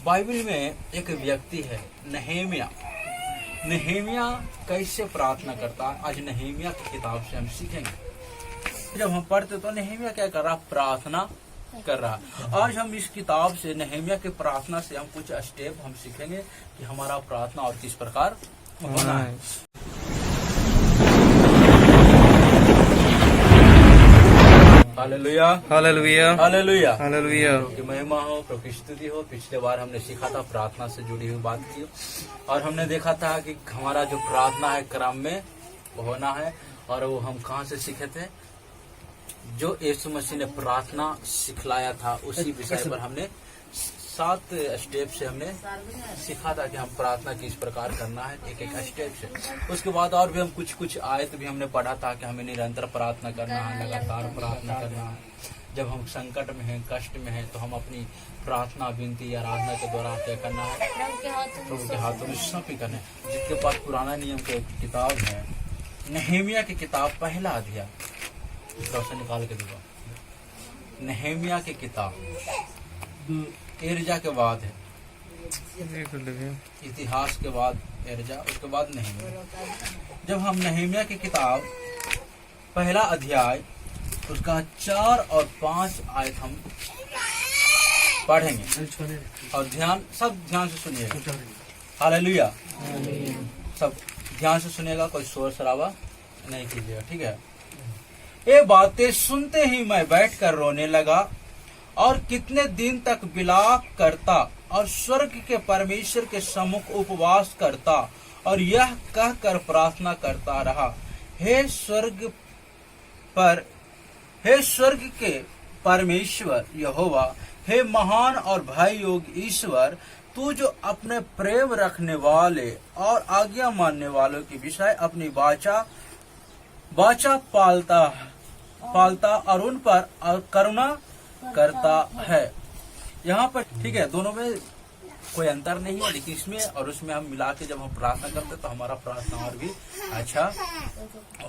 Bible में एक व्यक्ति है नहेमिया। नहेमिया कैसे प्रार्थना करता है, आज नहेमिया की किताब से हम सीखेंगे। जब हम पढ़ते तो नहेमिया क्या कर रहा, प्रार्थना कर रहा। आज हम इस किताब से नहेमिया की प्रार्थना से हम कुछ स्टेप हम सीखेंगे कि हमारा प्रार्थना और किस प्रकार होना है। Hallelujah, hallelujah, hallelujah, hallelujah. प्रभु की महिमा हो, प्रभु की स्तुति हो। पिछले बार हमने सीखा था प्रार्थना से जुड़ी हुई बात की और हमने देखा था कि हमारा जो प्रार्थना है क्रम में होना है। और वो हम कहाँ से सीखे थे, जो यीशु मसीह ने प्रार्थना सिखलाया था उसी विषय पर हमने 7 स्टेप से हमने सीखा था कि हम प्रार्थना किस प्रकार करना है, एक एक स्टेप से। उसके बाद और भी हम कुछ आयत भी हमने पढ़ा था कि हमें निरंतर प्रार्थना करना है, लगातार प्रार्थना करना है। जब हम संकट में हैं, कष्ट में हैं, तो हम अपनी प्रार्थना, विनती, आराधना के दौरान क्या करना है, प्रभु के हाथों में सौंपी करना है। जिसके पास पुराना नियम की किताब है, नहेमिया की किताब पहला अध्याय, से निकाल के दूंगा। नहेमिया की किताब एर्जा के बाद है, इतिहास के बाद एर्जा, उसके बाद नहेमिया। जब हम नहेमिया की किताब पहला अध्याय उसका 4 और 5 आयत हम पढ़ेंगे और सब ध्यान से सुनिएगा। हालेलुया, सब ध्यान से सुनिएगा, कोई शोर शराबा नहीं कीजिएगा, ठीक है। ये बातें सुनते ही मैं बैठकर रोने लगा और कितने दिन तक विलाप करता और स्वर्ग के परमेश्वर के सम्मुख उपवास करता और यह कहकर प्रार्थना करता रहा, हे स्वर्ग के परमेश्वर यहोवा, हे महान और भय योग्य ईश्वर, तू जो अपने प्रेम रखने वाले और आज्ञा मानने वालों के विषय अपनी वाचा पालता और उन पर करुणा करता है। यहाँ पर ठीक है, दोनों में कोई अंतर नहीं है, लेकिन इसमें और उसमें हम मिला के जब हम प्रार्थना करते हैं तो हमारा प्रार्थना और भी अच्छा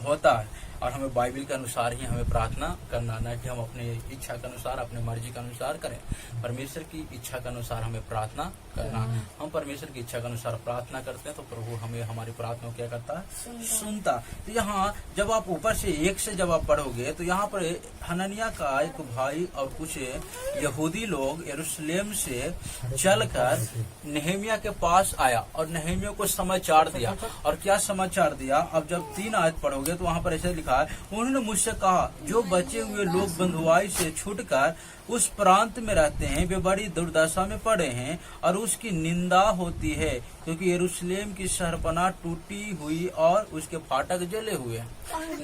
होता है। और हमें बाइबल के अनुसार ही हमें प्रार्थना करना, न कि हम अपने इच्छा के अनुसार, अपने मर्जी के अनुसार करें। परमेश्वर की इच्छा के अनुसार हमें प्रार्थना करना। हम परमेश्वर की इच्छा के अनुसार प्रार्थना करते हैं तो प्रभु हमें हमारी प्रार्थना क्या करता है, सुनता। तो यहाँ जब आप ऊपर से 1 से जब आप पढ़ोगे तो यहाँ पर हननिया का एक भाई और कुछ यहूदी लोग यरूशलेम से चलकर नहेमिया के पास आया और नहेमिया को समाचार दिया। और क्या समाचार दिया, अब जब 3 आयत पढ़ोगे तो वहाँ पर ऐसे लिखा है, उन्होंने मुझसे कहा, जो बचे हुए लोग बंधुआई से छूटकर उस प्रांत में रहते हैं वे बड़ी दुर्दशा में पड़े हैं और उसकी निंदा होती है, क्योंकि यरूशलेम की शहरपनाह टूटी हुई और उसके फाटक जले हुए हैं।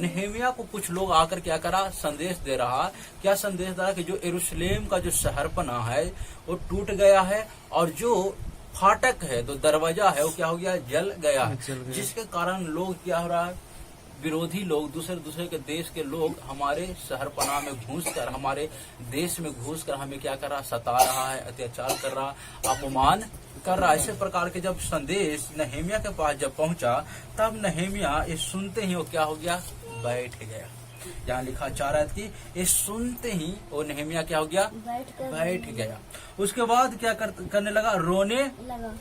नहेमिया को कुछ लोग आकर क्या करा, संदेश दे रहा। क्या संदेश दे रहा कि जो यरूशलेम का जो शहरपनाह है वो टूट गया है और जो फाटक है, जो दरवाजा है, वो क्या हो गया, जल गया है। जिसके कारण लोग क्या हो रहा है, विरोधी लोग, दूसरे के देश के लोग हमारे शहरपनाह में घुसकर, हमारे देश में घुसकर हमें क्या कर रहा, सता रहा है, अत्याचार कर रहा, अपमान कर रहा। ऐसे प्रकार के जब संदेश नहेमिया के पास जब पहुंचा, तब नहेमिया ये सुनते ही वो क्या हो गया, बैठ गया। यहाँ लिखा 4 आयत की, ये सुनते ही वो नहेमिया क्या हो गया, बैठ गया। उसके बाद क्या करने लगा, रोने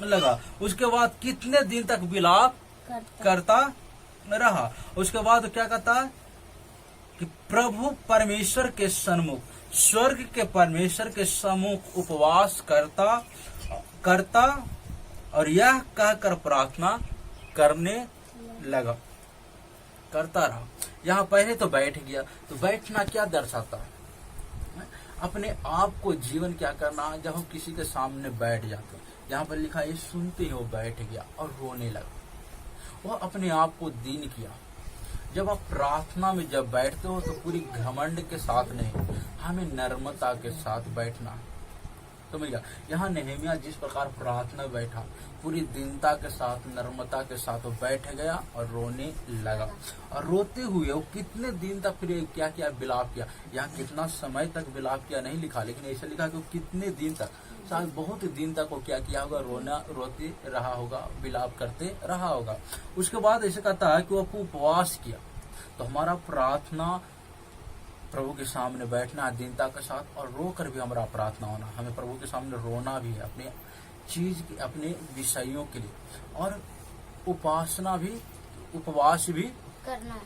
लगा। उसके बाद कितने दिन तक विलाप करता रहा। उसके बाद क्या कहता है कि प्रभु परमेश्वर के सन्मुख, स्वर्ग के परमेश्वर के सम्मुख उपवास करता और यह कहकर प्रार्थना करने लगा, करता रहा। यहाँ पहले तो बैठ गया, तो बैठना क्या दर्शाता है, अपने आप को जीवन क्या करना है। जब हम किसी के सामने बैठ जाते हैं, यहाँ पर लिखा है सुनते ही वो बैठ गया और रोने लगा। वह अपने आप को दीन किया। जब आप प्रार्थना में जब बैठते हो तो पूरी घमंड के साथ नहीं, हमें नर्मता के साथ बैठना है। तो मिल गया, यहाँ नहेमिया जिस प्रकार प्रार्थना में बैठा, पूरी दीनता के साथ, नर्मता के साथ वो बैठ गया और रोने लगा। और रोते हुए वो कितने दिन तक फिर क्या किया, विलाप किया। यहाँ कितना समय तक विलाप किया नहीं लिखा, लेकिन ऐसे लिखा कि वो कितने दिन तक, शायद बहुत दिन तक वो क्या किया होगा, रोते रहा होगा, विलाप करते रहा होगा। उसके बाद ऐसे कहता है कि वो उपवास किया। तो हमारा प्रार्थना प्रभु के सामने बैठना दीनता के साथ और रो कर भी हमारा प्रार्थना होना। हमें प्रभु के सामने रोना भी है, अपने चीज अपने विषयों के लिए, और उपासना भी, उपवास भी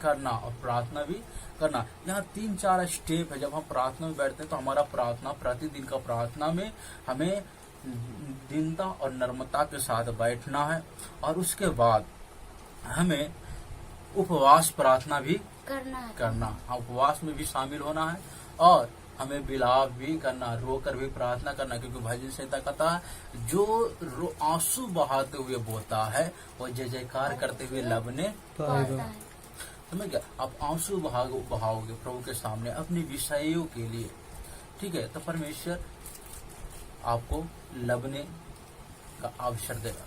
करना और प्रार्थना भी करना। यहाँ 3-4 स्टेप है। जब हम प्रार्थना में बैठते हैं तो हमारा प्रार्थना, प्रतिदिन का प्रार्थना में हमें दीनता और नम्रता के साथ बैठना है, और उसके बाद हमें उपवास प्रार्थना भी करना। उपवास में भी शामिल होना है, और हमें विलाप भी करना, रोकर भी प्रार्थना करना, क्योंकि भजन संहिता कहता है जो आंसू बहाते हुए बोता है वो जय जयकार करते हुए लबने पाएगा। समझ गया? आप आंसू बहाओगे प्रभु के सामने अपने विषयों के लिए, ठीक है, तो परमेश्वर आपको लबने का अवसर देगा।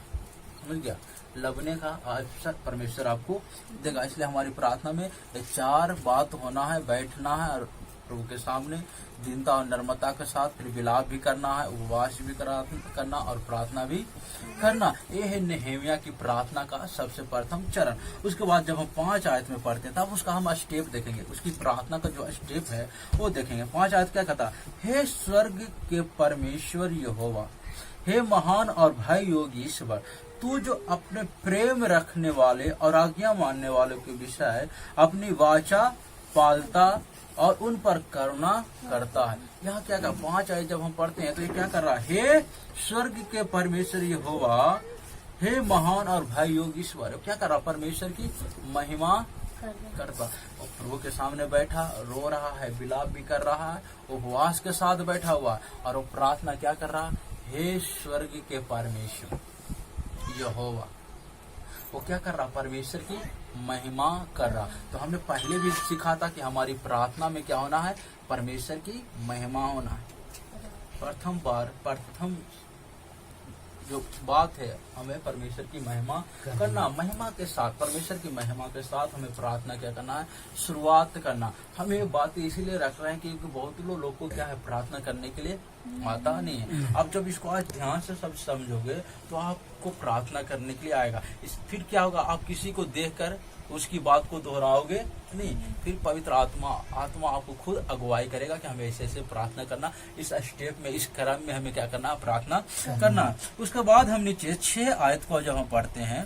समझ गया? लबने का अवसर परमेश्वर आपको देगा। इसलिए हमारी प्रार्थना में 4 बात होना है, बैठना है और प्रभु के सामने दीनता और नम्रता के साथ, फिर विलाप भी करना है, उपवास भी करना और प्रार्थना भी करना। ये है नेहेमिया की प्रार्थना का सबसे प्रथम चरण। उसके बाद जब हम 5 आयत में पढ़ते हैं तब उसका हम स्टेप देखेंगे, उसकी प्रार्थना का जो स्टेप है वो देखेंगे। 5 आयत क्या कहता? हे स्वर्ग के परमेश्वर यहोवा, हे महान और भय योगी ईश्वर, तू जो अपने प्रेम रखने वाले और आज्ञा मानने वालों के विषय अपनी वाचा पालता और उन पर करुणा करता है। यहाँ क्या कहा? 5 आयत जब हम पढ़ते हैं तो ये क्या कर रहा है? हे स्वर्ग के परमेश्वर यहोवा, हे महान और भय योगी ईश्वर। क्या कर रहा? परमेश्वर की महिमा करता। और प्रभु के सामने बैठा, रो रहा है, विलाप भी कर रहा है, उपवास के साथ बैठा हुआ है, और वो प्रार्थना क्या कर रहा? हे स्वर्ग के परमेश्वर यहोवा। वो क्या कर रहा? परमेश्वर की महिमा कर रहा। तो हमने पहले भी सीखा था कि हमारी प्रार्थना में क्या होना है? परमेश्वर की महिमा होना है। प्रथम जो बात है, हमें परमेश्वर की महिमा करना। महिमा के साथ, परमेश्वर की महिमा के साथ हमें प्रार्थना क्या करना है? शुरुआत करना। हम ये बात इसीलिए रख रहे हैं क्योंकि बहुत लोग को क्या है, प्रार्थना करने के लिए आता नहीं है। अब जब इसको आज ध्यान से सब समझोगे तो आपको प्रार्थना करने के लिए आएगा। फिर क्या होगा? आप किसी को देखकर उसकी बात को दोहराओगे नहीं, फिर पवित्र आत्मा आपको खुद अगुवाई करेगा कि हमें ऐसे ऐसे प्रार्थना करना, इस स्टेप में, इस क्रम में हमें क्या करना? प्रार्थना करना। उसके बाद हम नीचे 6 आयत को जब हम पढ़ते हैं,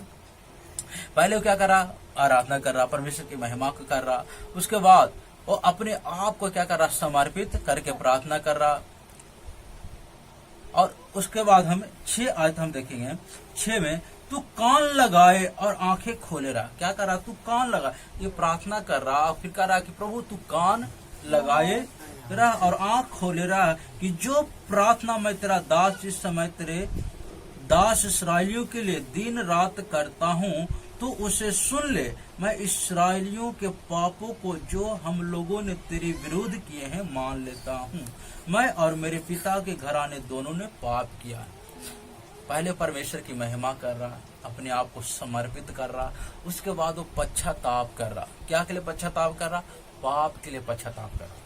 पहले वो क्या कर रहा? आराधना कर रहा, परमेश्वर की महिमा को कर रहा। उसके बाद वो अपने आप को क्या कर रहा? समर्पित करके प्रार्थना कर रहा। और उसके बाद हम 6 आयत हम देखेंगे। 6 में तू कान लगाए और आंखें खोले रहा। क्या कर रहा? तू कान लगा, ये प्रार्थना कर रहा। फिर कह रहा कि प्रभु तू कान लगाए रहा और आंख खोले रहा कि जो प्रार्थना मैं तेरा दास इस समय तेरे दास इस्राएलियों के लिए दिन रात करता हूँ, तू उसे सुन ले। मैं इस्राएलियों के पापों को जो हम लोगों ने तेरे विरुद्ध किए हैं मान लेता हूँ। मैं और मेरे पिता के घराने दोनों ने पाप किया है। पहले परमेश्वर की महिमा कर रहा, अपने आप को समर्पित कर रहा। उसके बाद वो पश्चाताप कर रहा। क्या के लिए पश्चाताप कर रहा? पाप के लिए पश्चाताप कर रहा।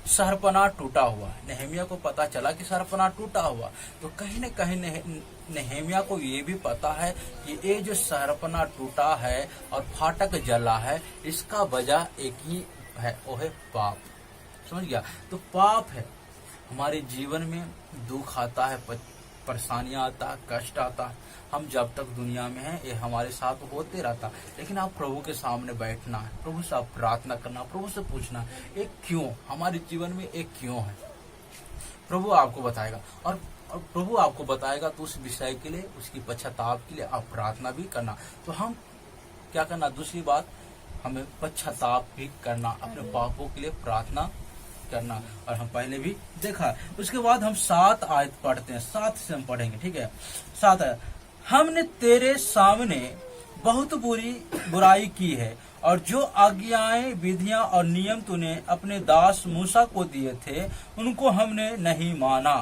सरपना टूटा हुआ। नेहेमिया को पता चला कि सरपना टूटा हुआ, तो कहीं न कहीं नेहेमिया को ये भी पता है कि ये जो सरपना टूटा है और फाटक जला है, इसका वजह एक ही है, वो है पाप। समझ गया? तो पाप है। हमारे जीवन में दुख आता है, परेशानियां आता, कष्ट आता। हम जब तक दुनिया में हैं ये हमारे साथ होते रहता, लेकिन आप प्रभु के सामने बैठना है, प्रभु से आप प्रार्थना करना, प्रभु से पूछना एक क्यों, हमारे जीवन में एक क्यों है, प्रभु आपको बताएगा। और प्रभु आपको बताएगा तो उस विषय के लिए, उसकी पश्चाताप के लिए आप प्रार्थना भी करना। तो हम क्या करना? दूसरी बात, हमें पश्चाताप भी करना, अपने पापों के लिए प्रार्थना करना। और हम पहले भी देखा। उसके बाद हम 7 आयत पढ़ते हैं, 7 से हम पढ़ेंगे, ठीक है। 7 है, हमने तेरे सामने बहुत बुराई की है और जो आज्ञाएं, विधियां और नियम तूने अपने दास मूसा को दिए थे उनको हमने नहीं माना।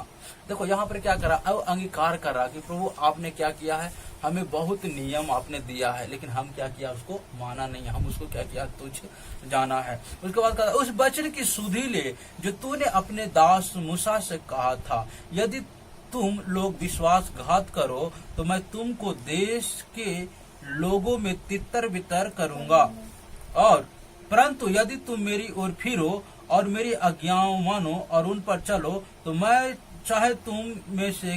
देखो यहाँ पर क्या करा? अब अंगीकार कर रहा कि प्रभु आपने क्या किया है, हमें बहुत नियम आपने दिया है, लेकिन हम क्या किया? उसको माना नहीं, हम उसको क्या किया? तुझे जाना है। उसके बाद कहा, उस वचन की सुधि ले जो तूने अपने दास मूसा से कहा था, यदि तुम लोग विश्वासघात करो तो मैं तुमको देश के लोगों में तितर बितर करूंगा, और परंतु यदि तुम मेरी ओर फिरो और मेरी आज्ञाओं मानो और उन पर चलो तो मैं चाहे तुम में से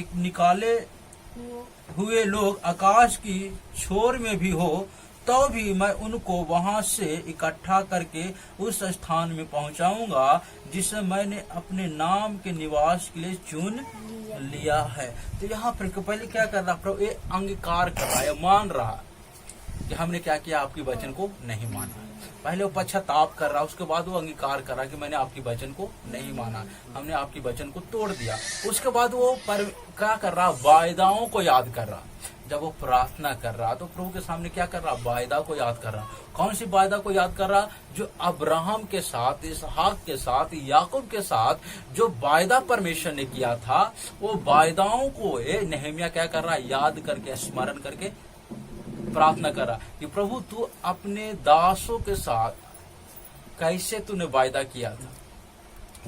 हुए लोग आकाश की छोर में भी हो तो भी मैं उनको वहां से इकट्ठा करके उस स्थान में पहुंचाऊंगा जिसे मैंने अपने नाम के निवास के लिए चुन लिया है। तो यहाँ पर पहले क्या कर रहा प्रभु, ये अंगीकार कर रहा है, मान रहा कि हमने क्या किया, आपकी वचन को नहीं माना। पहले वो पश्चाताप कर रहा, उसके बाद वो अंगीकार कर रहा कि मैंने आपकी वचन को नहीं माना, हमने आपकी वचन को तोड़ दिया। उसके बाद वो क्या कर रहा, वायदाओं को याद कर रहा। जब वो प्रार्थना कर रहा तो प्रभु के सामने क्या कर रहा, वायदा को याद कर रहा। कौन सी वायदा को याद कर रहा, जो अब्राहम के साथ, इसहाक के साथ, याकूब के साथ जो वायदा परमेश्वर ने किया था, वो वायदाओं को नहम्याह क्या कर रहा, याद करके, स्मरण करके प्रार्थना कर रहा कि प्रभु तू अपने दासों के साथ कैसे तूने वायदा किया था।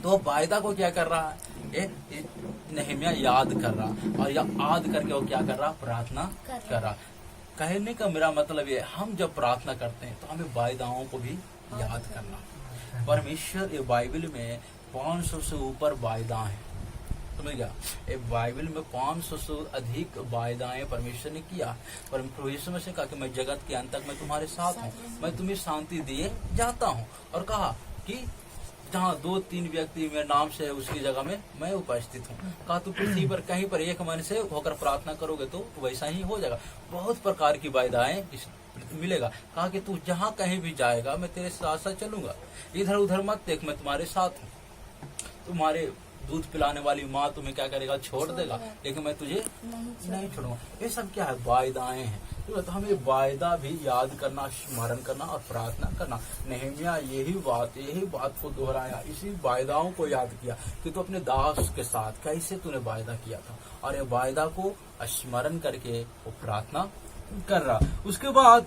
तो वायदा को क्या कर रहा है, नहम्याह याद कर रहा, और याद करके वो क्या कर रहा, प्रार्थना कर रहा। कहने का मेरा मतलब ये, हम जब प्रार्थना करते हैं तो हमें वायदाओं को भी याद करना। परमेश्वर ये बाइबल में 500 से ऊपर वायदा है, समझ गया। ये बाइबल में 500 से अधिक वायदाएं परमेश्वर ने किया। पर प्रभु यीशु मसीह ने कहा कि मैं जगत के अंत तक मैं तुम्हारे साथ हूँ, मैं तुम्हें शांति दिए जाता हूँ। और कहा कि जहाँ 2-3 व्यक्ति मेरे नाम से है उसकी जगह में मैं उपस्थित हूँ। कहा तू पृथ्वी पर कहीं पर एक मन से होकर प्रार्थना करोगे तो वैसा ही हो जाएगा। बहुत प्रकार की वायदाएं मिलेगा। कहा कि तू जहाँ कहीं भी जाएगा मैं तेरे साथ साथ चलूंगा, इधर उधर मत देख, मैं तुम्हारे साथ हूँ। तुम्हारे दूध पिलाने वाली माँ तुम्हें क्या करेगा, छोड़ देगा, लेकिन मैं तुझे नहीं छोड़ूंगा। ये सब क्या है, वायदाएं हैं। तो हमें वायदा भी याद करना, स्मरण करना और प्रार्थना करना। नहम्याह यही बात को दोहराया, इसी वायदाओं को याद किया कि तू अपने दास के साथ कैसे तूने वायदा किया था, और ये वायदा को स्मरण करके वो प्रार्थना कर रहा। उसके बाद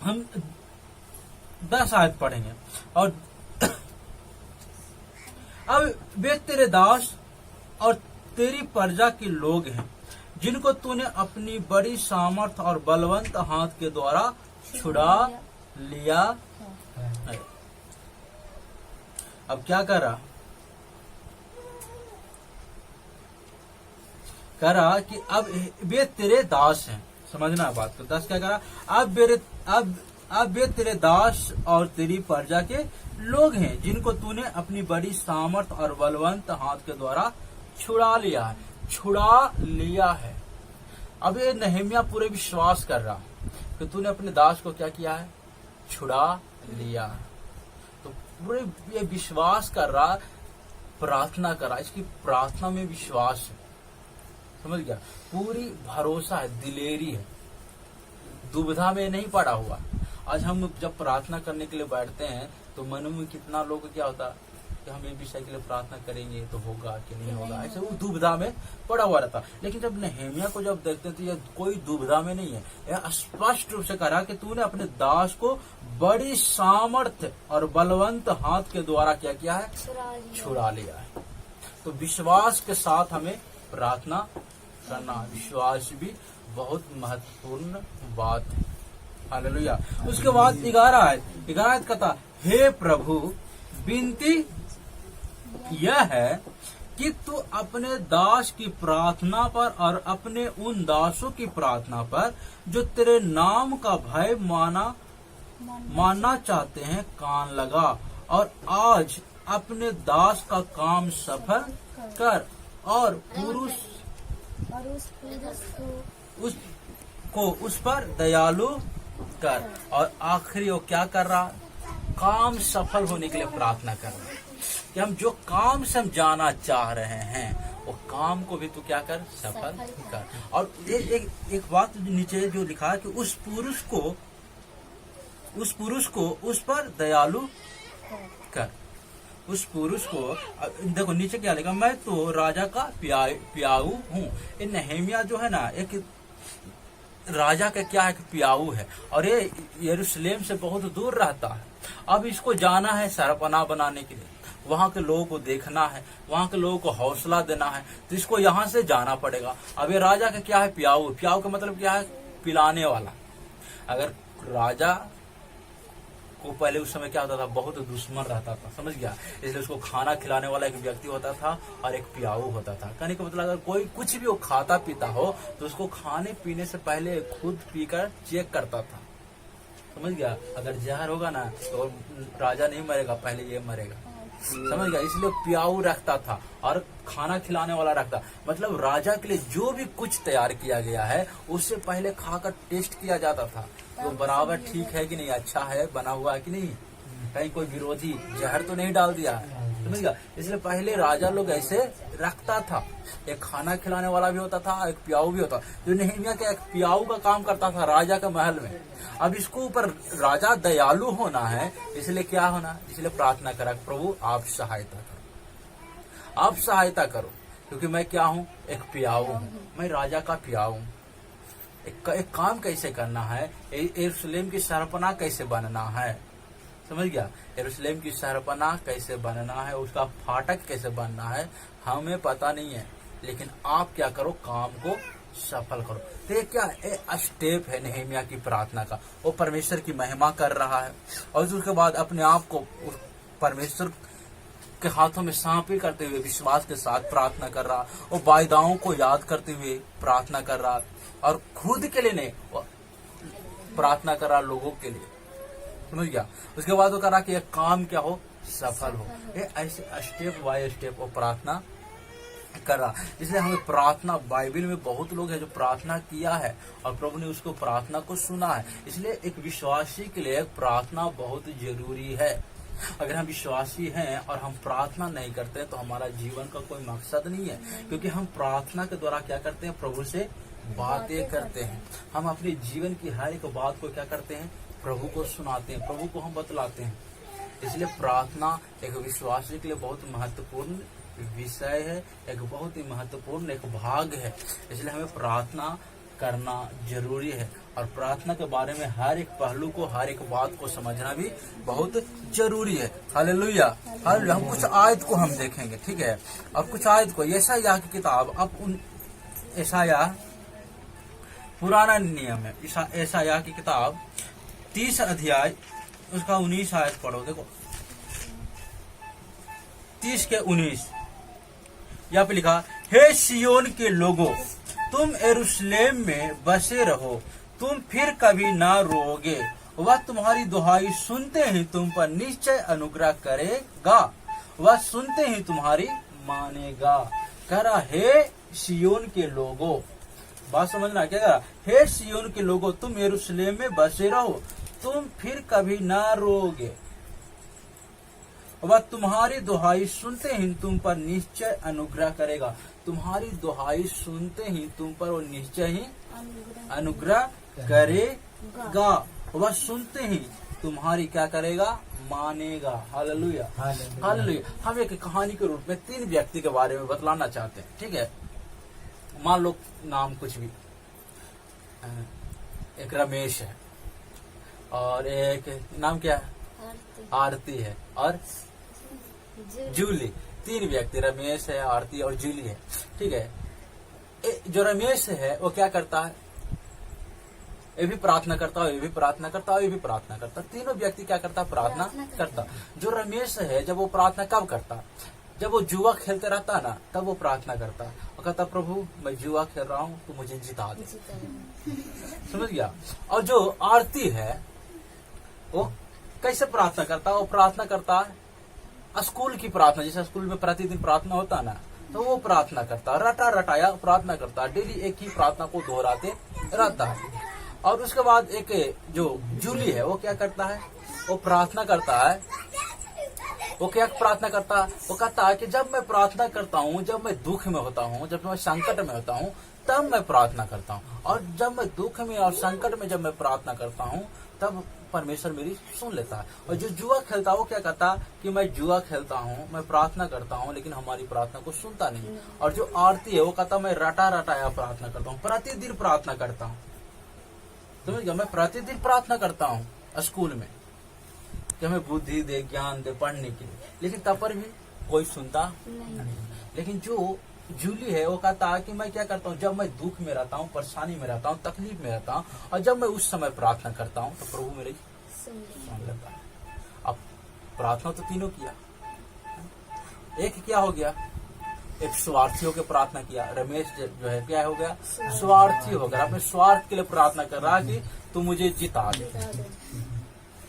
हम 10 आयत पढ़ेंगे। और अब वे तेरे दास और तेरी प्रजा के लोग हैं जिनको तूने अपनी बड़ी सामर्थ और बलवंत हाथ के द्वारा छुड़ा लिया है। अब क्या करा कि अब वे तेरे दास हैं, समझना बात को। 10 क्या करा, अब वे तेरे दास और तेरी प्रजा के लोग हैं जिनको तूने अपनी बड़ी सामर्थ और बलवंत हाथ के द्वारा छुड़ा लिया है। अब ये नहम्याह पूरे विश्वास कर रहा कि तूने अपने दास को क्या किया है, छुड़ा लिया है। तो पूरे ये विश्वास कर रहा, प्रार्थना कर रहा, इसकी प्रार्थना में विश्वास है, समझ गया। पूरी भरोसा है, दिलेरी है, दुविधा में नहीं पड़ा हुआ। आज हम जब प्रार्थना करने के लिए बैठते हैं तो मन में कितना लोग क्या होता कि हम ये विषय के लिए प्रार्थना करेंगे तो होगा कि नहीं होगा, ऐसे वो दुविधा में पड़ा हुआ रहता। लेकिन जब नहम्याह को जब देखते हैं तो ये कोई दुविधा में नहीं है, यह स्पष्ट रूप से कहा कि तूने अपने दास को बड़ी सामर्थ्य और बलवंत हाथ के द्वारा क्या किया है, छुड़ा लिया है। तो विश्वास के साथ हमें प्रार्थना करना, विश्वास भी बहुत महत्वपूर्ण बात है। हालेलुया। उसके बाद 11 आयत कहता, हे प्रभु विनती यह है कि तू अपने दास की प्रार्थना पर और अपने उन दासों की प्रार्थना पर जो तेरे नाम का भय मानना चाहते हैं कान लगा, और आज अपने दास का काम सफल कर और उस पर दयालु कर। और आखिरी वो क्या कर रहा, काम सफल होने के लिए प्रार्थना कर रहा है कि हम जो काम से हम जाना चाह रहे हैं वो काम को भी तू क्या कर, सफल कर। और एक बात नीचे जो लिखा है कि उस पुरुष को उस पर दयालु कर। उस पुरुष को देखो नीचे क्या लिखा, मैं तो राजा का प्याऊ हूँ। ये नहम्याह जो है ना, एक राजा का क्या है कि प्याऊ है, और ये यरूशलेम से बहुत दूर रहता है। अब इसको जाना है सरपना बनाने के लिए, वहां के लोगों को देखना है, वहां के लोगों को हौसला देना है, तो इसको यहाँ से जाना पड़ेगा। अब ये राजा का क्या है, प्याऊ। प्याऊ का मतलब क्या है, पिलाने वाला। अगर राजा को पहले उस समय क्या होता था, बहुत दुश्मन रहता था, समझ गया। इसलिए उसको खाना खिलाने वाला एक व्यक्ति होता था और एक प्याऊ होता था। कहने का मतलब अगर कोई कुछ भी वो खाता पीता हो तो उसको खाने पीने से पहले खुद पीकर चेक करता था, समझ गया। अगर जहर होगा ना तो राजा नहीं मरेगा, पहले ये मरेगा, समझ गया। इसलिए प्याऊ रखता था और खाना खिलाने वाला रखता, मतलब राजा के लिए जो भी कुछ तैयार किया गया है उससे पहले खाकर टेस्ट किया जाता था, तो बराबर ठीक है कि नहीं, अच्छा है, बना हुआ है कि नहीं, कहीं कोई विरोधी जहर तो नहीं डाल दिया, समझ गया। इसलिए पहले राजा लोग ऐसे रखता था, एक खाना खिलाने वाला भी होता था, एक प्याऊ भी होता। जो नेहमिया के एक प्याऊ का काम करता था राजा के महल में। अब इसको ऊपर राजा दयालु होना है, इसलिए क्या होना, इसलिए प्रार्थना करा, प्रभु आप सहायता करो, आप सहायता करो, क्योंकि मैं क्या हूँ, एक प्याऊ हूँ, मैं राजा का प्याऊ हूँ। एक काम कैसे करना है, यरूशलेम की शहरपनाह कैसे बनना है, समझ गया। यरूशलेम की शहरपनाह कैसे बनना है, उसका फाटक कैसे बनना है, हमें पता नहीं है, लेकिन आप क्या करो, काम को सफल करो। तो ये क्या स्टेप है नेहमिया की प्रार्थना का। वो परमेश्वर की महिमा कर रहा है और उसके बाद अपने आप को परमेश्वर के हाथों में सौंपी करते हुए विश्वास के साथ प्रार्थना कर रहा, और वायदाओं को याद करते हुए प्रार्थना कर रहा, और खुद के लिए नहीं, प्रार्थना कर रहा लोगों के लिए, समझ गया। उसके बाद वो करा कि एक काम क्या हो, सफल हो। ये ऐसे स्टेप बाय स्टेप वो प्रार्थना कर रहा। इसलिए हमें प्रार्थना, बाइबल में बहुत लोग हैं जो प्रार्थना किया है और प्रभु ने उसको प्रार्थना को सुना है। इसलिए एक विश्वासी के लिए प्रार्थना बहुत जरूरी है। अगर हम विश्वासी हैं और हम प्रार्थना नहीं करते तो हमारा जीवन का कोई मकसद नहीं है, क्योंकि हम प्रार्थना के द्वारा क्या करते हैं, प्रभु से बातें करते हैं। हम अपने जीवन की हर एक बात को क्या करते हैं, प्रभु को सुनाते हैं, प्रभु को हम बतलाते हैं। इसलिए प्रार्थना एक विश्वासी के लिए बहुत महत्वपूर्ण विषय है, एक बहुत ही महत्वपूर्ण एक भाग है। इसलिए हमें प्रार्थना करना जरूरी है, और प्रार्थना के बारे में हर एक पहलू को, हर एक बात को समझना भी बहुत जरूरी है। Hallelujah, hallelujah. हम कुछ आयत को हम देखेंगे, ठीक है। अब कुछ आयत को, यशायाह की किताब, अब उन यशायाह पुराना नियम है, यशायाह की किताब 30 अध्याय उसका 19 आयत पढ़ो। देखो 30 के 19 यहाँ पे लिखा, हे सियोन के लोगों, तुम यरूशलेम में बसे रहो, तुम फिर कभी ना रोओगे, वह तुम्हारी दुहाई सुनते ही तुम पर निश्चय अनुग्रह करेगा, वह सुनते ही तुम्हारी मानेगा। कह रहा, हे सियोन के लोगों, बात समझना, क्या कह रहा, हे सियोन के लोगों, तुम यरूशलेम में बसे रहो, तुम फिर कभी ना रोओगे, वह तुम्हारी दुहाई सुनते ही तुम पर निश्चय अनुग्रह करेगा। तुम्हारी दुहाई सुनते ही तुम पर वो निश्चय ही अनुग्रह करेगा, वह सुनते ही तुम्हारी क्या करेगा, मानेगा। Hallelujah, hallelujah. हम एक कहानी के रूप में 3 व्यक्ति के बारे में बतलाना चाहते हैं, ठीक है। मान लो नाम कुछ भी, एक रमेश है और एक नाम क्या है, आरती है और जूली। 3 व्यक्ति, रमेश है, आरती और जूली है, ठीक है। जो रमेश है वो क्या करता है, ये भी प्रार्थना करता है, ये भी प्रार्थना करता है, ये भी प्रार्थना करता है। तीनों व्यक्ति क्या करता है, प्रार्थना करता। जो रमेश है जब वो प्रार्थना कब करता, जब वो जुआ खेलते रहता है ना, तब वो प्रार्थना करता है और कहता, प्रभु मैं जुआ खेल रहा हूँ तो मुझे जिता दे, समझ गया। और जो आरती है वो कैसे प्रार्थना करता है, वो प्रार्थना करता है स्कूल की प्रार्थना, जैसे स्कूल में प्रतिदिन प्रार्थना होता है ना, तो वो प्रार्थना करता है, रटा रटाया प्रार्थना करता है, डेली एक ही प्रार्थना को दोहराते रहता है। और उसके बाद एक जो जूली है वो क्या करता है, वो प्रार्थना करता है, वो क्या प्रार्थना करता है, वो कहता है कि जब मैं प्रार्थना करता हूँ, जब मैं दुख में होता हूँ, जब मैं संकट में होता हूँ, तब मैं प्रार्थना करता हूँ, और जब मैं दुख में और संकट में जब मैं प्रार्थना करता हूँ तब परमेश्वर मेरी सुन लेता है। और जो जुआ खेलता है वो क्या कहता कि मैं जुआ खेलता हूँ, मैं प्रार्थना करता हूँ, लेकिन हमारी प्रार्थना को सुनता नहीं। और जो आरती है वो कहता मैं रटा रटाया प्रार्थना करता हूँ, प्रतिदिन प्रार्थना करता हूँ, समझ गया, मैं प्रतिदिन प्रार्थना करता हूँ स्कूल में कि हमें बुद्धि दे, ज्ञान दे पढ़ने के लिए, लेकिन तब पर भी कोई सुनता नहीं। लेकिन जो जूली है वो कहता है कि मैं क्या करता हूँ, जब मैं दुख में रहता हूँ, परेशानी में रहता हूँ, तकलीफ में रहता हूँ, और जब मैं उस समय प्रार्थना करता हूँ तो प्रभु मेरी सुन लेता है। प्रार्थना तो तीनों किया, एक क्या हो गया, एक स्वार्थी होकर प्रार्थना किया। रमेश जो है क्या हो गया, स्वार्थी हो गया, अपने स्वार्थ के लिए प्रार्थना कर रहा कि तू मुझे जिता दे।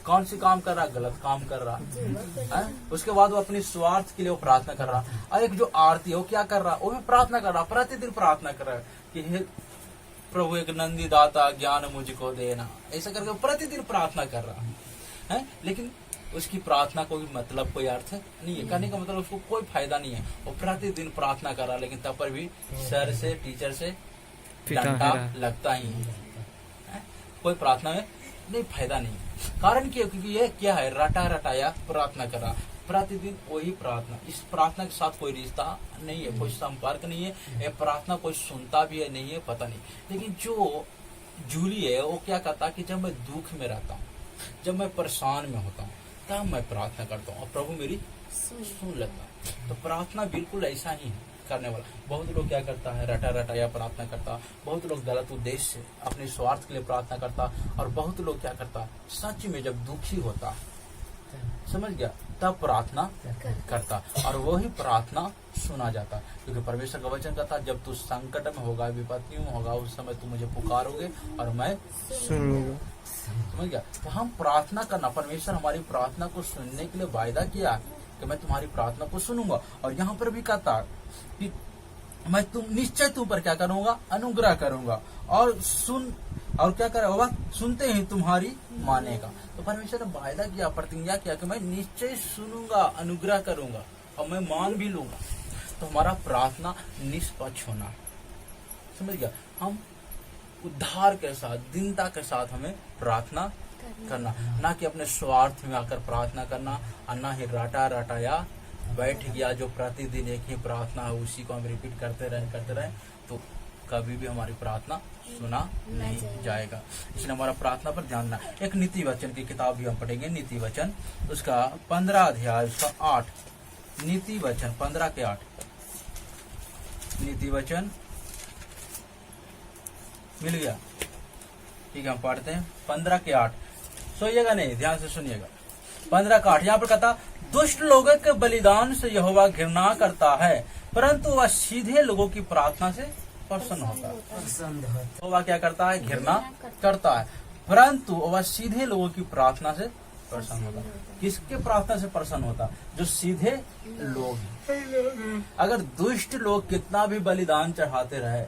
कौन सी काम कर रहा, गलत काम कर रहा है। उसके बाद वो अपनी स्वार्थ के लिए वो प्रार्थना कर रहा। और एक जो आरती है वो क्या कर रहा, वो भी प्रार्थना कर रहा, प्रतिदिन प्रार्थना कर रहा है कि हे प्रभु एक नंदी दाता ज्ञान मुझको देना, ऐसा करके वो प्रतिदिन प्रार्थना कर रहा है। लेकिन उसकी प्रार्थना को भी मतलब कोई अर्थ नहीं है, कहने का मतलब उसको कोई फायदा नहीं है। वो प्रतिदिन प्रार्थना कर रहा, लेकिन तब पर भी सर से, टीचर से डंडा लगता ही है। कोई प्रार्थना में नहीं, फायदा नहीं। कारण क्या, क्योंकि ये क्या है, रटा रटाया प्रार्थना कर रहा, प्रतिदिन वही प्रार्थना। इस प्रार्थना के साथ कोई रिश्ता नहीं है, कोई संपर्क नहीं है, ये प्रार्थना कोई सुनता भी है नहीं है, पता नहीं। लेकिन जो जूली है वो क्या कहता है कि जब मैं दुख में रहता हूँ, जब मैं परेशान में होता हूँ, तब मैं प्रार्थना करता हूँ और प्रभु मेरी सुन लेता है। तो प्रार्थना बिल्कुल ऐसा ही है करने वाला। बहुत लोग क्या करता है, रटा रटाया प्रार्थना करता, बहुत लोग गलत उद्देश्य से अपने स्वार्थ के लिए प्रार्थना करता, और बहुत लोग क्या करता, सच में जब दुखी होता, समझ गया, तब प्रार्थना करता, और वही प्रार्थना सुना जाता। क्योंकि परमेश्वर का वचन कहता, जब तू संकट में होगा, विपत्तियों में होगा, उस समय तू मुझे पुकारोगे और मैं सुनूंगा। समझ गया। तो हम प्रार्थना करना, परमेश्वर हमारी प्रार्थना को सुनने के लिए वायदा किया कि मैं तुम्हारी प्रार्थना को सुनूंगा। और यहाँ पर भी कहता कि मैं निश्चय तुम पर क्या करूंगा, अनुग्रह करूंगा, और सुन, और क्या करेगा, सुनते ही तुम्हारी मानेगा। तो परमेश्वर ने वायदा किया, प्रतिज्ञा किया कि मैं निश्चय सुनूंगा, अनुग्रह करूंगा, और मैं मान भी लूंगा। तो हमारा प्रार्थना निष्पक्ष होना, समझ गया। हम उद्धार के साथ, दीनता के साथ हमें प्रार्थना करना, ना कि अपने स्वार्थ में आकर प्रार्थना करना, और ना ही रटा रटाया बैठ गया जो प्रतिदिन एक ही प्रार्थना है उसी को हम रिपीट करते रहे, तो कभी भी हमारी प्रार्थना सुना नहीं जाएगा। इसलिए हमारा प्रार्थना पर ध्यान देना। एक नीति वचन की किताब भी हम पढ़ेंगे, नीति वचन, उसका 15 अध्याय, उसका 8, नीति वचन 15 के 8, नीति वचन मिल गया, ठीक है। हम पढ़ते हैं 15 के 8, सोइएगा नहीं, ध्यान से सुनिएगा। 15 का 8 यहाँ पर कहता, दुष्ट लोगों के बलिदान से यहोवा घृणा करता है, परंतु वह सीधे लोगों की प्रार्थना से प्रसन्न होता है। यहोवा क्या करता है, घृणा करता है, परंतु वह सीधे लोगों की प्रार्थना से प्रसन्न होता है। किसके प्रार्थना से प्रसन्न होता, जो सीधे लोग हैं। अगर दुष्ट लोग कितना भी बलिदान चढ़ाते रहे,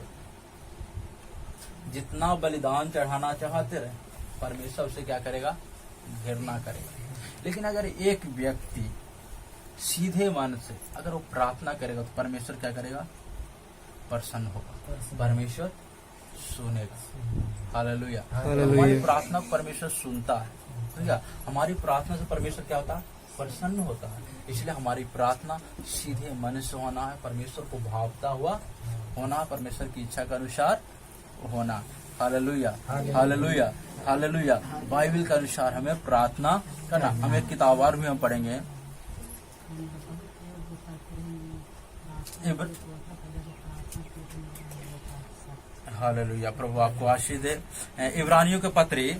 जितना बलिदान चढ़ाना चाहते रहे, परमेश्वर उसे क्या करेगा, घृणा करेगा। लेकिन अगर एक व्यक्ति सीधे मन से अगर वो प्रार्थना करेगा, तो परमेश्वर क्या करेगा, प्रसन्न होगा, परमेश्वर सुनेगा। हालेलुया। हमारी प्रार्थना परमेश्वर सुनता है, ठीक है। हमारी प्रार्थना से परमेश्वर क्या होता है, प्रसन्न होता है। इसलिए हमारी प्रार्थना सीधे मन से होना है, परमेश्वर को भावता हुआ होना, परमेश्वर की इच्छा के अनुसार होना। Hallelujah, hallelujah, hallelujah. बाइबल के अनुसार हमें प्रार्थना करना। हम एक किताब और भी हम पढ़ेंगे, हालेलुया, प्रभु आपको आशीष दे। इब्रानियों के पत्री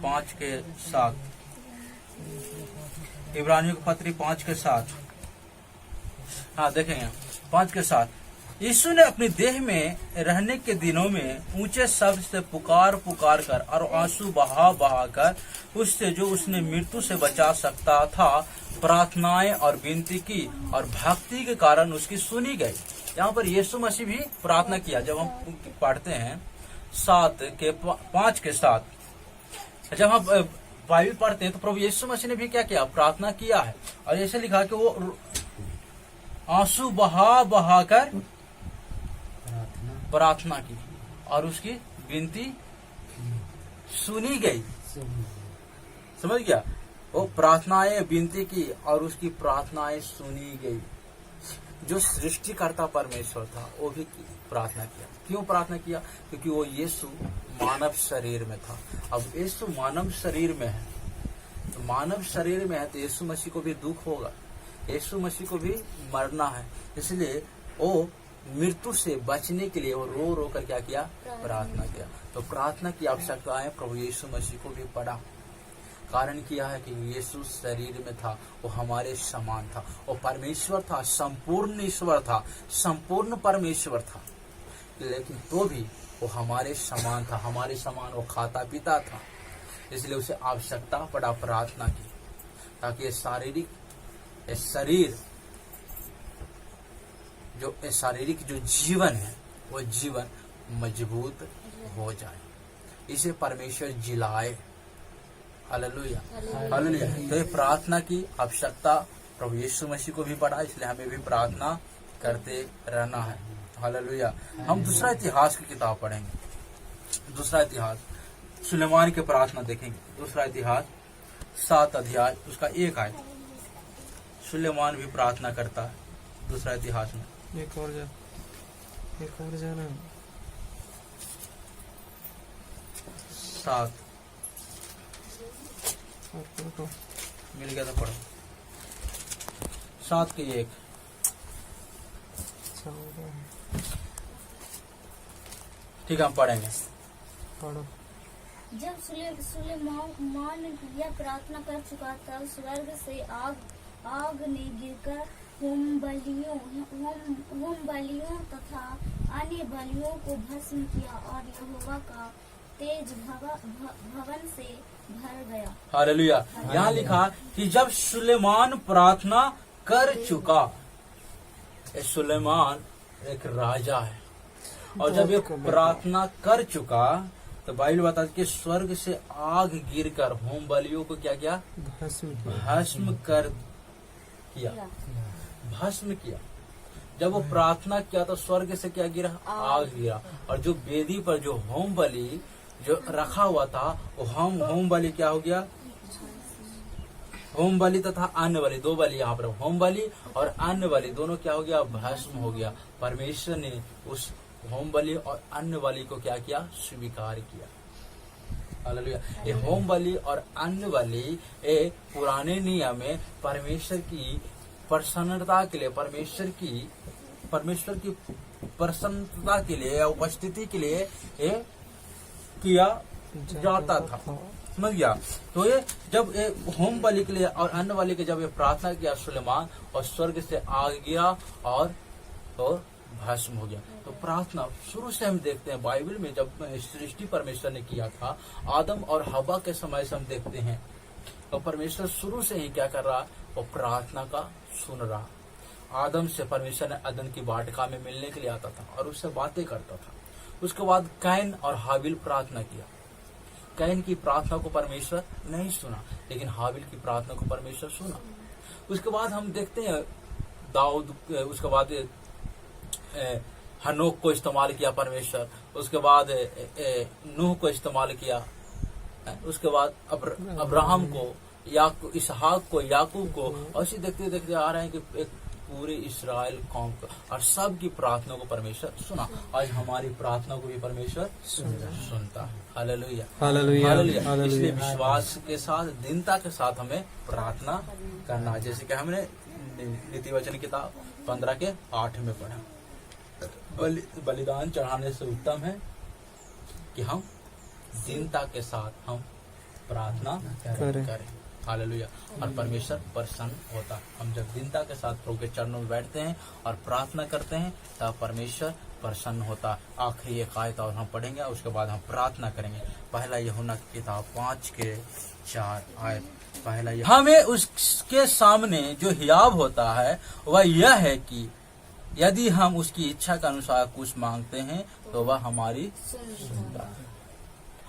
5 के 7, इब्रानियों के पत्री 5 के 7, हाँ देखेंगे 5 के 7। यीशु ने अपनी देह में रहने के दिनों में ऊंचे शब्द से पुकार पुकार कर और आंसू बहा बहा कर उससे जो उसने मृत्यु से बचा सकता था प्रार्थनाएं और विनती की, और भक्ति के कारण उसकी सुनी गई। यहाँ पर यीशु मसीह भी प्रार्थना किया। जब हम पढ़ते हैं 5 के 7, जब हम बाइबल पढ़ते हैं तो प्रभु यीशु मसीह ने भी क्या किया, प्रार्थना किया है। और ऐसे लिखा कि वो आंसू बहा बहा कर प्रार्थना की और उसकी विनती सुनी गई। समझ गया, वो प्रार्थनाएं विनती की और उसकी प्रार्थनाएं सुनी गई। जो सृष्टिकर्ता परमेश्वर था वो भी प्रार्थना किया। क्यों प्रार्थना किया, क्योंकि वो यीशु मानव शरीर में था। अब यीशु मानव शरीर में है, तो मानव शरीर में है तो यीशु मसीह को भी दुख होगा, यीशु मसीह को भी मरना है। इसलिए वो मृत्यु से बचने के लिए वो रो रो कर क्या किया, प्रार्थना किया। तो प्रार्थना की आवश्यकता है, प्रभु यीशु मसीह को भी पड़ा। कारण किया है कि यीशु शरीर में था, वो हमारे समान था, वो परमेश्वर था, संपूर्ण ईश्वर था, संपूर्ण परमेश्वर था, लेकिन तो भी वो हमारे समान था, हमारे समान वो खाता पीता था। इसलिए उसे आवश्यकता पड़ा प्रार्थना की, ताकि ये शारीरिक जो जीवन है वो जीवन मजबूत हो जाए, इसे परमेश्वर जिलाए। Hallelujah, hallelujah. तो ये प्रार्थना की आवश्यकता प्रभु यीशु मसीह को भी पड़ा, इसलिए हमें भी प्रार्थना करते रहना है। हालेलुया। हम दूसरा इतिहास की किताब पढ़ेंगे, दूसरा इतिहास सुलेमान की प्रार्थना देखेंगे। दूसरा इतिहास 7 अध्याय उसका 1 आयत। सुलेमान भी प्रार्थना करता है दूसरा इतिहास में। एक और जाना 7 मिल गया था, पढ़ो 7 के 1। ठीक है, हम पढ़ेंगे, पढ़ो। जब सुलेमान यह प्रार्थना कर चुका तब स्वर्ग से आग ने गिरकर होम बलियों तथा अन्य बलियों को भस्म किया और यहोवा का तेज भवन से भर गया। हालेलुया। यहाँ लिखा कि जब सुलेमान प्रार्थना कर चुका, सुलेमान एक राजा है, और जब ये प्रार्थना कर चुका तो बाइबल बताती है कि स्वर्ग से आग गिरकर होम बलियों को क्या किया? भस्म किया। जब वो प्रार्थना किया तो स्वर्ग से क्या गिरा? आग गिरा। और जो वेदी पर जो होम बलि जो रखा हुआ था, वो होम बलि क्या हो गया? होम बलि तथा अन्न बलि, 2 बलि यहाँ पर, होम बलि और अन्न बलि दोनों क्या हो गया? भस्म हो गया। परमेश्वर ने उस होम बलि और अन्न बलि को क्या किया? स्वीकार किया। हालेलुया। ये होम बलि और अन्न बलि पुराने नियम में परमेश्वर की प्रसन्नता के लिए, परमेश्वर की प्रसन्नता के लिए, उपस्थिति के लिए किया जाता था। समझ गया? तो ये जब ये होम बलि के लिए और अन्न बलि के जब ये प्रार्थना किया सुलेमान, और स्वर्ग से आग गिरा और भस्म हो गया। तो प्रार्थना शुरू से हम देखते हैं बाइबल में, जब सृष्टि परमेश्वर ने किया था आदम और हवा के समय से हम देखते हैं, तो परमेश्वर शुरू से ही क्या कर रहा? वो प्रार्थना का सुन रहा। आदम से परमेश्वर ने अदन की वाटिका में मिलने के लिए आता था और उससे बातें करता था। उसके बाद कैन और हाबिल प्रार्थना किया। कैन की प्रार्थना को परमेश्वर नहीं सुना, लेकिन हाबिल की प्रार्थना को परमेश्वर सुना। उसके बाद हम देखते हैं दाऊद, उसके बाद हनोक को इस्तेमाल किया परमेश्वर, उसके बाद नूह को इस्तेमाल किया, उसके बाद अब्राहम को, इसहाक को, याकूब को, और इसी देखते देखते आ रहे हैं कि एक पूरे इस्राएल कौम को, और सब की प्रार्थना को परमेश्वर सुना। आज हमारी प्रार्थना को भी परमेश्वर सुनता है। Hallelujah, hallelujah. इसलिए विश्वास के साथ, दीनता के साथ हमें प्रार्थना करना, जैसे कि हमने नीति वचन किताब 15 के 8 में पढ़ा। बलिदान चढ़ाने से उत्तम है कि हम दीनता के साथ हम प्रार्थना करें। हालेलुया। और परमेश्वर प्रसन्न होता है। हम जब दीनता के साथ प्रभु के चरणों में बैठते हैं और प्रार्थना करते हैं तब परमेश्वर प्रसन्न होता है। आखिरी एक आयत और हम पढ़ेंगे, उसके बाद हम प्रार्थना करेंगे। पहला यूहन्ना की किताब 5 के 4 आयत। पहला हमें उसके सामने जो हियाब होता है वह यह है कि यदि हम उसकी इच्छा के अनुसार कुछ मांगते हैं तो वह हमारी सुनता है।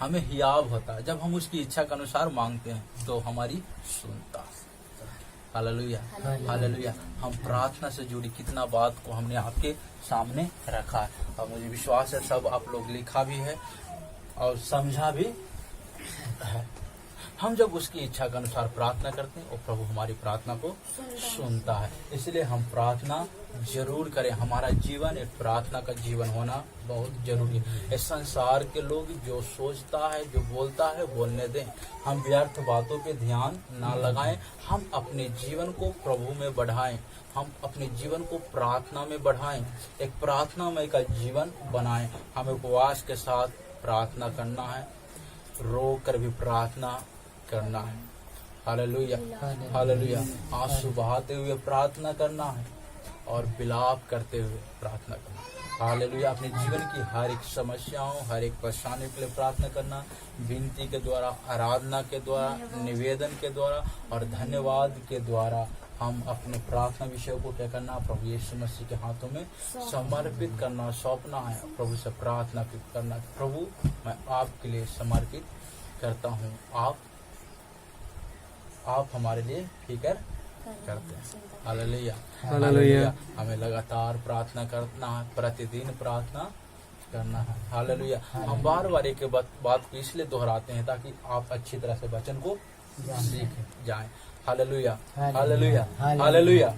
हमें हियाब होता है जब हम उसकी इच्छा के अनुसार मांगते हैं तो हमारी सुनता है। Hallelujah, hallelujah. हम प्रार्थना से जुड़ी कितना बात को हमने आपके सामने रखा है, और मुझे विश्वास है सब आप लोग लिखा भी है और समझा भी है। हम जब उसकी इच्छा के अनुसार प्रार्थना करते हैं और प्रभु हमारी प्रार्थना को सुनता है। इसलिए हम प्रार्थना जरूर करें। हमारा जीवन एक प्रार्थना का जीवन होना बहुत जरूरी है। इस संसार के लोग जो सोचता है, जो बोलता है, बोलने दें। हम व्यर्थ बातों पे ध्यान ना लगाएं। हम अपने जीवन को प्रभु में बढ़ाएं। हम अपने जीवन को प्रार्थना में बढ़ाएं। एक प्रार्थनामय का जीवन बनाएं। हमें उपवास के साथ प्रार्थना करना है, रो कर भी प्रार्थना करना है। Hallelujah, hallelujah. आंसू बहाते हुए प्रार्थना करना है और विलाप करते हुए प्रार्थना करना। हालेलुया। अपने जीवन की हर एक समस्याओं, हर एक परेशानी के लिए प्रार्थना करना, विनती के द्वारा, आराधना के द्वारा, निवेदन के द्वारा और धन्यवाद के द्वारा हम अपने प्रार्थना विषय को क्या करना, प्रभु यीशु मसीह के हाथों में समर्पित करना, सौंपना है। प्रभु से प्रार्थना करना, प्रभु मैं आपके लिए समर्पित करता हूँ, आप हमारे लिए फिक्र करते हैं। Hallelujah, hallelujah. हमें लगातार प्रार्थना करना है, प्रतिदिन प्रार्थना करना है। हालेलुया। हम बार बार एक बात को इसलिए दोहराते हैं ताकि आप अच्छी तरह से वचन को सीख जाएं। Hallelujah, hallelujah, hallelujah.